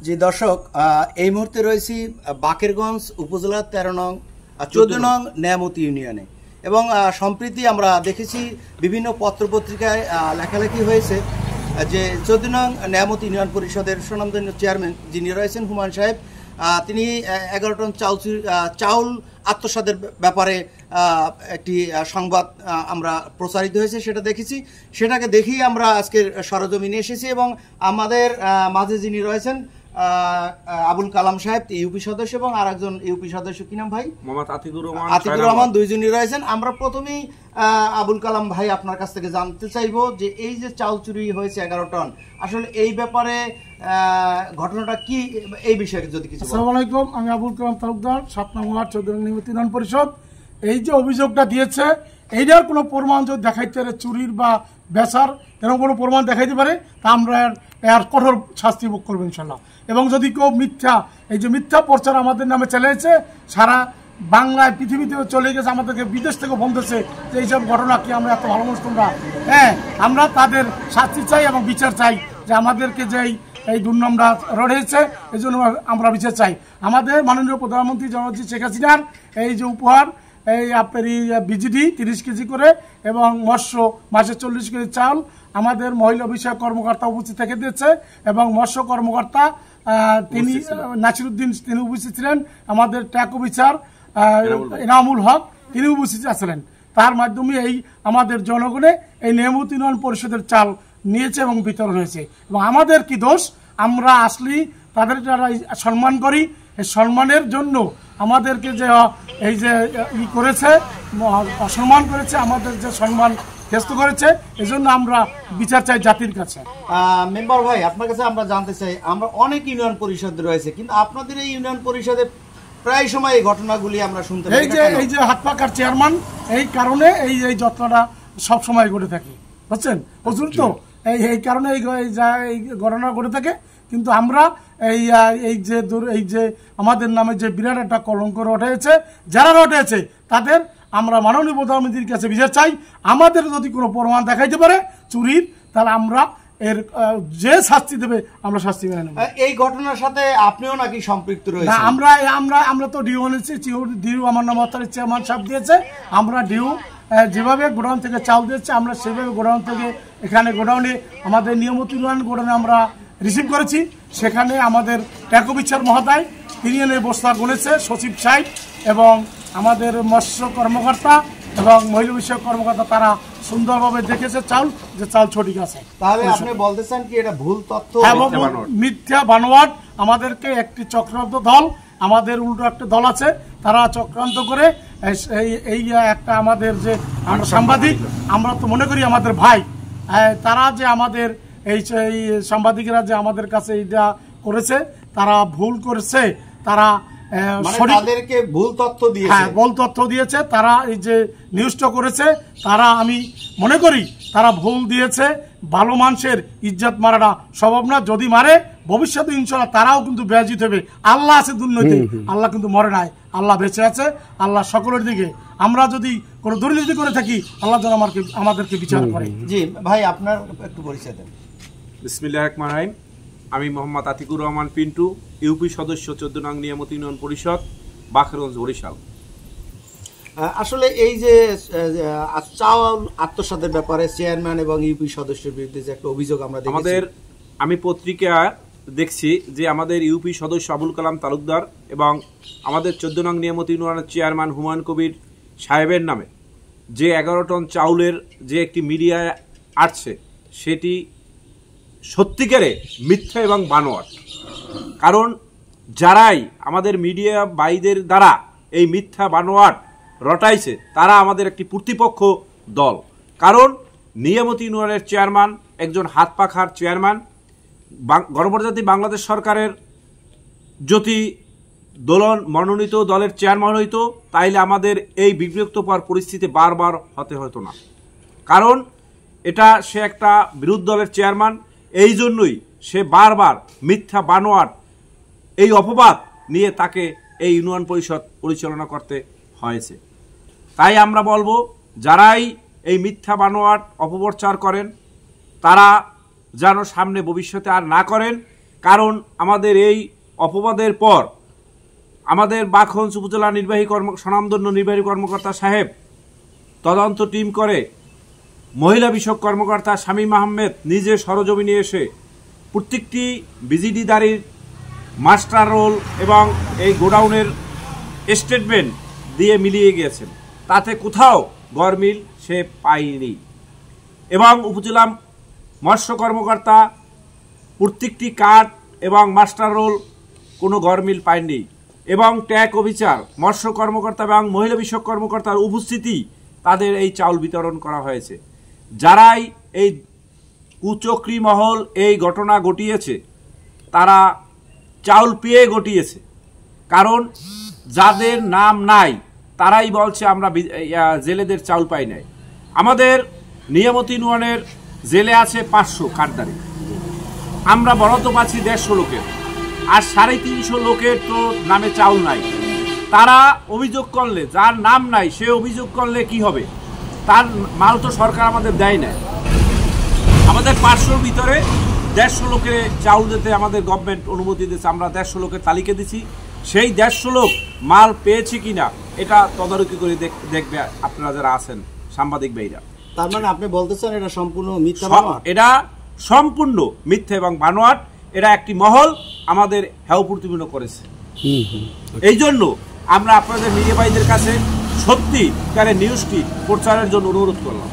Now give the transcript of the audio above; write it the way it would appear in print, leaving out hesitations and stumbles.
জি দর্শক, এই মুহূর্তে রয়েছি বাকেরগঞ্জ উপজেলার 13 নং 14 নং নেয়ামতি ইউনিয়নে এবং সম্প্রতি আমরা দেখেছি বিভিন্ন পত্রপত্রিকায় লেখালেখি হয়েছে যে 14 নং নেয়ামতি ইউনিয়ন পরিষদের সুনামধন্য চেয়ারম্যান যিনি রয়েছেন হুমায়ুন সাহেব, তিনি 11 টন চাউল আত্মসাতের ব্যাপারে একটি সংবাদ আমরা প্রচারিত হয়েছে, সেটা দেখেছি। সেটাকে দেখেই আমরা আজকের সরজমিনে এসেছি এবং আমাদের মাঝে যিনি রয়েছেন আবুল কালাম সাহেব, ইউপি সদস্য, এবং আর একজন ইউপি সদস্য, কি নাম ভাই? মোহাম্মদ আতিকুর রহমান, দুইজনই রয়েছেন। আমরা প্রথমেই আবুল কালাম ভাই আপনার কাছ থেকে জানতে চাইবো যে এই যে চাউল চুরি হয়েছে 11 টন, আসলে এই ব্যাপারে ঘটনাটা কি, এই বিষয়ে যদি কিছু। আসসালামু আলাইকুম, আমি আবুল কালাম তালুকদার, 7 নং ওয়ার্ড 14 নং নিয়মিত ইউনিয়ন পরিষদ। এই যে অভিযোগটা দিয়েছে, এইটার কোনো প্রমাণ যদি দেখাইতে পারে, চুরির বা বেচার এরকম কোনো প্রমাণ দেখাইতে পারে, তা আমরা এর কঠোর শাস্তি ভোগ করবো ইনশাল্লাহ। এবং যদি কেউ এই যে মিথ্যা প্রচার আমাদের নামে চালিয়েছে, সারা বাংলায় পৃথিবীতেও চলে গেছে, আমাদেরকে বিদেশ থেকে বলতেছে যে এইসব ঘটনা কি, আমরা এত ভালো মানুষ তোমরা, আমরা তাদের শাস্তি চাই এবং বিচার চাই, যে আমাদেরকে যে এই দুর্নামটা রয়েছে এই জন্য আমরা বিচার চাই। আমাদের মাননীয় প্রধানমন্ত্রী জননেত্রী শেখ হাসিনার এই যে উপহার, এই আপনার বিজিডি 30 কেজি করে এবং মৎস্য মাসে 40 কেজি চাল আমাদের মহিলা বিষয়ক কর্মকর্তা উপস্থিত থেকে দিয়েছে এবং মৎস্য কর্মকর্তা তিনি নাসিরউদ্দিন তিনি উপস্থিত ছিলেন, আমাদের ট্যাক অফিসার এনামুল হক তিনি উপস্থিত আছিলেন। তার মাধ্যমে এই আমাদের জনগণে এই নিয়মিত ইউনিয়ন পরিষদের চাল নিয়েছে এবং বিতরণ হয়েছে। এবং আমাদের কি দোষ, আমরা আসলেই তাদের যারা সম্মান করি, এই সম্মানের জন্য আমাদেরকে যে এই যে করেছে, অসম্মান করেছে, আমাদের যে সম্মান হেস্ত করেছে, এই জন্য আমরা বিচার চাই জাতির কাছে। মেম্বার ভাই, আপনার কাছে আমরা জানতে চাই, আমরা অনেক ইউনিয়ন পরিষদ রয়েছে, কিন্তু আপনাদের এই ইউনিয়ন পরিষদে প্রায় সময় এই ঘটনাগুলি আমরা শুনতে পাই। এই যে হাত পাকার চেয়ারম্যান, এই কারণে এই যাত্রাটা সব সময় ঘটে থাকে, বুঝছেন হুজুর, তো এই কারণে এই ঘটনা ঘটে থাকে। কিন্তু আমরা এই যে আমাদের নামে যে বিরাট একটা কলঙ্ক রটেছে, যারা রটেছে তাদের আমরা মাননীয় প্রধানমন্ত্রীর কাছে বিচার চাই। আমাদের যদি কোনো প্রমাণ দেখাইতে পারে চুরির, তাহলে আমরা এর যে শাস্তি দেবে আমরা শাস্তি মেনে নেব। এই ঘটনার সাথে আপনিও নাকি সম্পৃক্ত রয়েছেন? আমরা তো ডিউ এনেছি, ডিউ আমার নাম চেয়ারম্যান সাহেব দিয়েছে। আমরা ডিউ যেভাবে গোডাউন থেকে চাল দিয়েছে, আমরা সেভাবে গোডাউন থেকে এখানে গোডাউনে আমাদের নিয়মিত ইউনিয়ন গোডাউনে আমরা রিসিভ করেছি। সেখানে আমাদের ট্যাক অফিসার মহোদয় তিনি এনে বস্তা গুনেছে, সচিব সাহেব এবং আমাদের মৎস্য কর্মকর্তা এবং মহিলা বিষয়ক কর্মকর্তা, তারা সুন্দরভাবে দেখেছে চাল, যে চাল সঠিক আছে। তাহলে আপনি বলতেছেন কি এটা ভুল তথ্য, মিথ্যা বানোয়াট। আমাদেরকে একটি চক্রান্ত দল, আমাদের উল্টো একটা দল আছে, তারা চক্রান্ত করে এই একটা আমাদের যে আমরা সাংবাদিক, আমরা তো মনে করি আমাদের ভাই, তারা যে আমাদের এই সাংবাদিকরা যে আমাদের কাছে এইটা করেছে, তারা ভুল করেছে, তারা ভুল তথ্য দিয়েছে, তারা এই যে নিউজটা করেছে, তারা আমি মনে করি তারা ভুল দিয়েছে। ভালো মানুষের ইজ্জত মারাটা স্বভাব না, যদি মারে ভবিষ্যতে ইনশাল্লাহ তারাও কিন্তু বেয়াজিত হবে। আল্লাহ আছে দুর্নীতি, আল্লাহ কিন্তু মরে নাই, আল্লাহ বেঁচে আছে। আল্লাহ সকলের দিকে, আমরা যদি কোনো দুর্নীতি করে থাকি, আল্লাহ যেন আমাদেরকে বিচার করে। জি ভাই, আপনার একটু পরিচয় দেন। বিসমিল্লাহির রহমানির রহিম, আমি মোহাম্মদ আতিকুর রহমান পিন্টু, ইউপি সদস্য 14 নং নিয়ামত ইউনিয়ন পরিষদ, বাকেরগঞ্জ, বরিশাল। আসলে এই যে চাউল আত্মসাতের ব্যাপারে চেয়ারম্যান এবং ইউপি সদস্যের বিরুদ্ধে যে একটা অভিযোগ আমরা দেখেছি, আমি পত্রিকা দেখছি যে আমাদের ইউপি সদস্য আবুল কালাম তালুকদার এবং আমাদের 14 নং নিয়ামত ইউনিয়নের চেয়ারম্যান হুমায়ুন কবির সাহেবের নামে যে 11 টন চাউলের যে একটি মিডিয়ায় আসছে, সেটি সত্যিকারে মিথ্যা এবং বানোয়াট। কারণ যারাই আমাদের মিডিয়া ভাইদের দ্বারা এই মিথ্যা বানোয়াট রটাইছে, তারা আমাদের একটি প্রতিপক্ষ দল। কারণ নিয়ামত ইউনিয়নের চেয়ারম্যান একজন হাত পাখার চেয়ারম্যান। গণপ্রজাতন্ত্রী বাংলাদেশ সরকারের যদি দোলন মনোনীত দলের চেয়ারম্যান হইতো, তাইলে আমাদের এই বিব্রতকর পরিস্থিতি বারবার হতে হতো না। কারণ সে একটা বিরোধী দলের চেয়ারম্যান, এই জন্যই সে বারবার মিথ্যা বানোয়াট এই অপবাদ নিয়ে তাকে এই ইউনিয়ন পরিষদ পরিচালনা করতে হয়েছে। তাই আমরা বলবো, যারাই এই মিথ্যা বানোয়াট অপপ্রচার করেন, তারা যেন সামনে ভবিষ্যতে আর না করেন কারণ আমাদের এই অপবাদের পর আমাদের বাকহঞ্চ উপজেলা স্বনামধন্য নির্বাহী কর্মকর্তা সাহেব তদন্ত টিম করে মহিলা বিষয়ক কর্মকর্তা শামীম আহমেদ নিজে সরজমিনে এসে প্রত্যেকটি বিজিডি দাঁড়ির মাস্টার রোল এবং এই গোডাউনের স্টেটমেন্ট দিয়ে মিলিয়ে গিয়েছেন, তাতে কোথাও গড়মিল সে পায়নি। এবং উপজেলা মৎস্য কর্মকর্তা প্রত্যেকটি কার্ড এবং মাস্টার রোল কোনো গড়মিল পায়নি। এবং ট্যাগ অফিসার, মৎস্য কর্মকর্তা এবং মহিলা বিষয়ক কর্মকর্তার উপস্থিতি তাদের এই চাউল বিতরণ করা হয়েছে। যারাই এই কুচক্রী মহল এই ঘটনা ঘটিয়েছে তারা চাউল পেয়ে ঘটিয়েছে, কারণ যাদের নাম নাই তারাই বলছে আমরা জেলেদের চাউল পাই নাই। আমাদের নিয়ামত ইউনিয়নের জেলে আছে 500 কার্ডধারী, আমরা বরাদ্দ পাচ্ছি 150 লোকের, আর 350 লোকের তো নামে চাউল নাই। তারা অভিযোগ করলে, যার নাম নাই সে অভিযোগ করলে কি হবে? তার মাল তো সরকার আমাদের দেয় না। আমাদের 500-র ভিতরে 150 লোকের চাউল দিতে আমাদের গভর্নমেন্ট অনুমতি দিয়েছে, আমরা 150 লোকের তালিকা দিচ্ছি। সেই 150 লোক মাল পেয়েছে কিনা এটা তদারকি করে দেখবে আপনারা যারা আছেন সাংবাদিক ভাইরা। তার মানে আপনি বলতেছেন এটা সম্পূর্ণ মিথ্যা? এটা সম্পূর্ণ মিথ্যা এবং বানোয়াট। এরা একটি মহল আমাদের হেয় প্রতিপন্ন করেছে। এই জন্য আমরা আপনাদের মিডিয়া ভাইদের কাছে সত্যিকারের নিউজটি প্রচারের জন্য অনুরোধ করলাম।